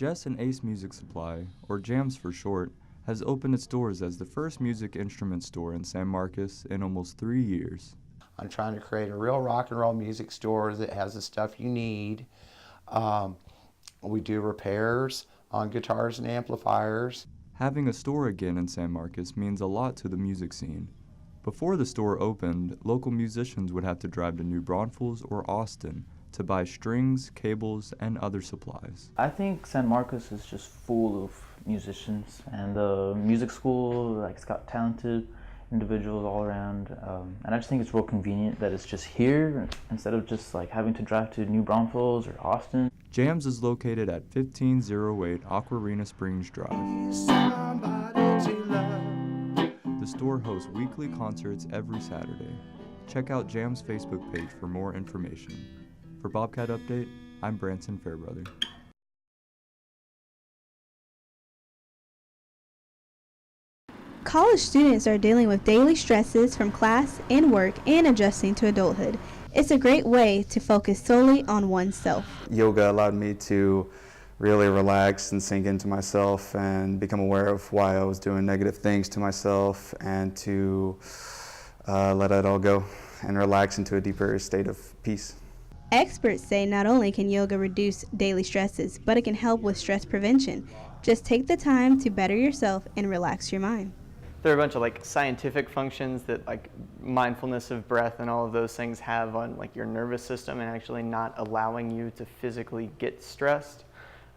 Jess and Ace Music Supply, or JAMS for short, has opened its doors as the first music instrument store in San Marcos in almost 3 years. I'm trying to create a real rock and roll music store that has the stuff you need. We do repairs on guitars and amplifiers. Having a store again in San Marcos means a lot to the music scene. Before the store opened, local musicians would have to drive to New Braunfels or Austin to buy strings, cables, and other supplies. I think San Marcos is just full of musicians, and the music school, like, it's got talented individuals all around, and I just think it's real convenient that it's just here instead of just like having to drive to New Braunfels or Austin. JAMS is located at 1508 Aquarina Springs Drive. The store hosts weekly concerts every Saturday. Check out JAMS' Facebook page for more information. For Bobcat Update, I'm Branson Fairbrother. College students are dealing with daily stresses from class and work and adjusting to adulthood. It's a great way to focus solely on oneself. Yoga allowed me to really relax and sink into myself and become aware of why I was doing negative things to myself, and to let it all go and relax into a deeper state of peace. Experts say not only can yoga reduce daily stresses, but it can help with stress prevention. Just take the time to better yourself and relax your mind. There are a bunch of like scientific functions that like mindfulness of breath and all of those things have on like your nervous system, and actually not allowing you to physically get stressed.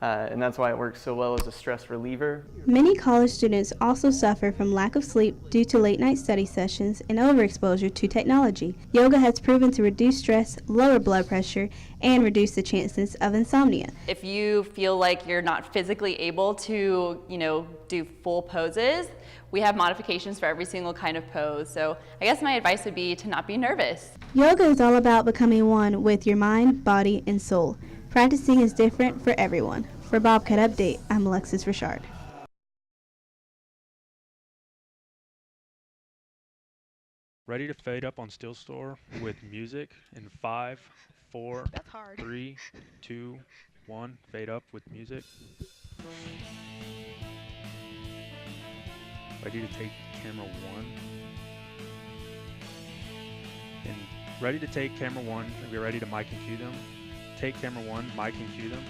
And that's why it works so well as a stress reliever. Many college students also suffer from lack of sleep due to late night study sessions and overexposure to technology. Yoga has proven to reduce stress, lower blood pressure, and reduce the chances of insomnia. If you feel like you're not physically able to, do full poses, we have modifications for every single kind of pose. So I guess my advice would be to not be nervous. Yoga is all about becoming one with your mind, body, and soul. Practicing is different for everyone. For Bobcat Update, I'm Alexis Richard. Ready to fade up on Still Store with music in 5, 4, 3, 2, 1. Fade up with music. Ready to take camera 1. And ready to take camera 1. If you're ready to mic and cue them. Take camera 1, mic and cue them.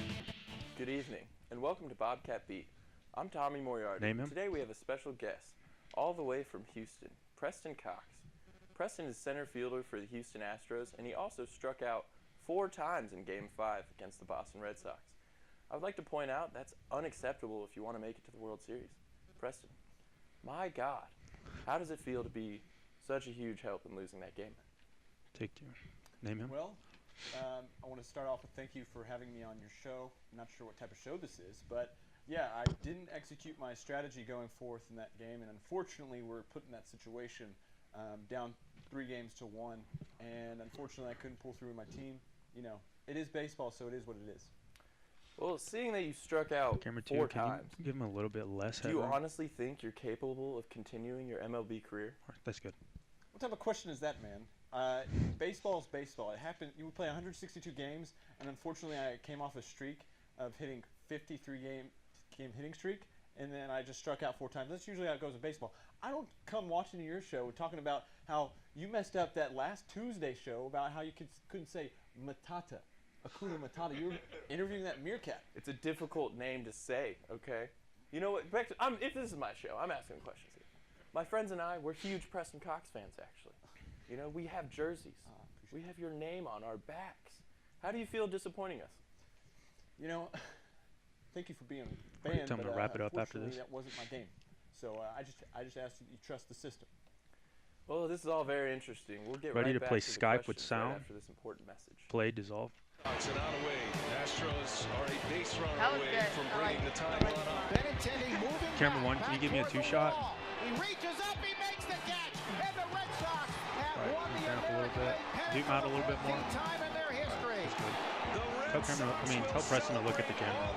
Good evening, and welcome to Bobcat Beat. I'm Tommy Moriarty. Name him. Today we have a special guest, all the way from Houston, Preston Cox. Preston is center fielder for the Houston Astros, and he also struck out 4 times in Game 5 against the Boston Red Sox. I would like to point out that's unacceptable if you want to make it to the World Series. Preston, my God, how does it feel to be such a huge help in losing that game? Take 2. Name him. Well, I want to start off with thank you for having me on your show. I'm not sure what type of show this is, but yeah, I didn't execute my strategy going forth in that game, and unfortunately we're put in that situation, down 3 games to 1, and unfortunately I couldn't pull through with my team. It is baseball, so it is what it is. Well, seeing that you struck out Camera 2, 4 can times, you give him a little bit less do you headroom? honestly think you're capable of continuing your MLB career? That's good. What type of question is that, man? Baseball is baseball. It happened. You would play 162 games, and unfortunately, I came off a streak of hitting 53 game hitting streak, and then I just struck out 4 times. That's usually how it goes in baseball. I don't come watching your show talking about how you messed up that last Tuesday show about how you couldn't say Matata, Akuna Matata. You were interviewing that meerkat. It's a difficult name to say, okay? You know what? If this is my show, I'm asking questions here. My friends and I, we're huge Preston Cox fans, actually. We have jerseys. We have your name on our backs. How do you feel disappointing us? Thank you for being a fan. Tell me to wrap it up after this. That wasn't my game. So I just ask that you trust the system. Well, this is all very interesting. We'll get Ready right to back play to the Skype with questions sound? right after this important message. Play, dissolve. And out away. Astros are a base runner away from bringing the time run up. Camera 1, can you give me a 2-shot? He reaches up, he makes the catch, and the Red Sox have won the Turn up a little bit. Zoom out a little bit more. time in their history. Tell Preston to look at the camera.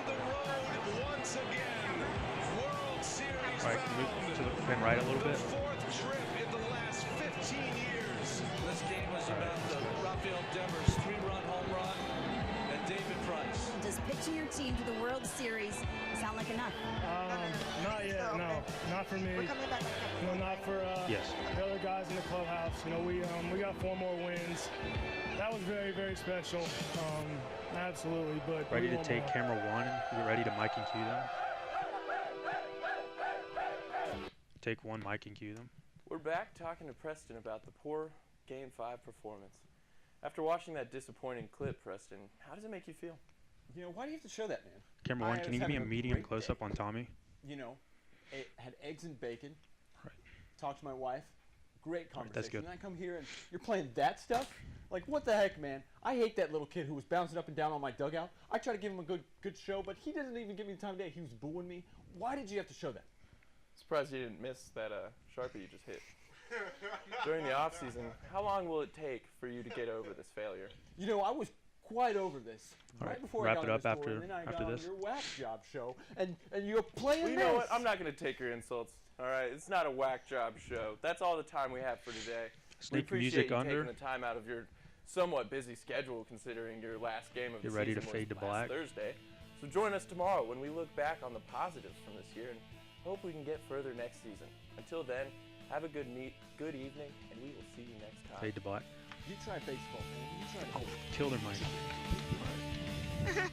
All right, move to the pin right a little bit. This game was about Rafael Devers' 3-run home run and David Price. Just pitching your team to the World Series for me, not for Yes. the other guys in the clubhouse. We got 4 more wins. That was very, very special. Absolutely. But Ready to take camera 1 and ready to mic and cue them? Take 1, mic and cue them. We're back talking to Preston about the poor Game 5 performance. After watching that disappointing clip, Preston, how does it make you feel? Why do you have to show that, man? Camera 1, can you give me a medium close-up on Tommy? It had eggs and bacon. Right. Talked to my wife. Great conversation. That's good. And I come here and you're playing that stuff? Like, what the heck, man? I hate that little kid who was bouncing up and down on my dugout. I try to give him a good show, but he doesn't even give me the time of day. He was booing me. Why did you have to show that? Surprised you didn't miss that Sharpie you just hit. During the offseason, how long will it take for you to get over this failure? I was quite over this. All right, before wrap I got it on up this after tour, and then I got this. on your whack job show, and you're playing Well, you this. know what? I'm not going to take your insults. All right, it's not a whack job show. That's all the time we have for today. We Sneak appreciate music you under. taking the time out of your somewhat busy schedule, considering your last game of the Get ready season to fade to was last black. Thursday. So join us tomorrow when we look back on the positives from this year and hope we can get further next season. Until then, have a good evening, and we will see you next time. Fade to black. You try baseball, man. You try. Oh, kill their mic. All right.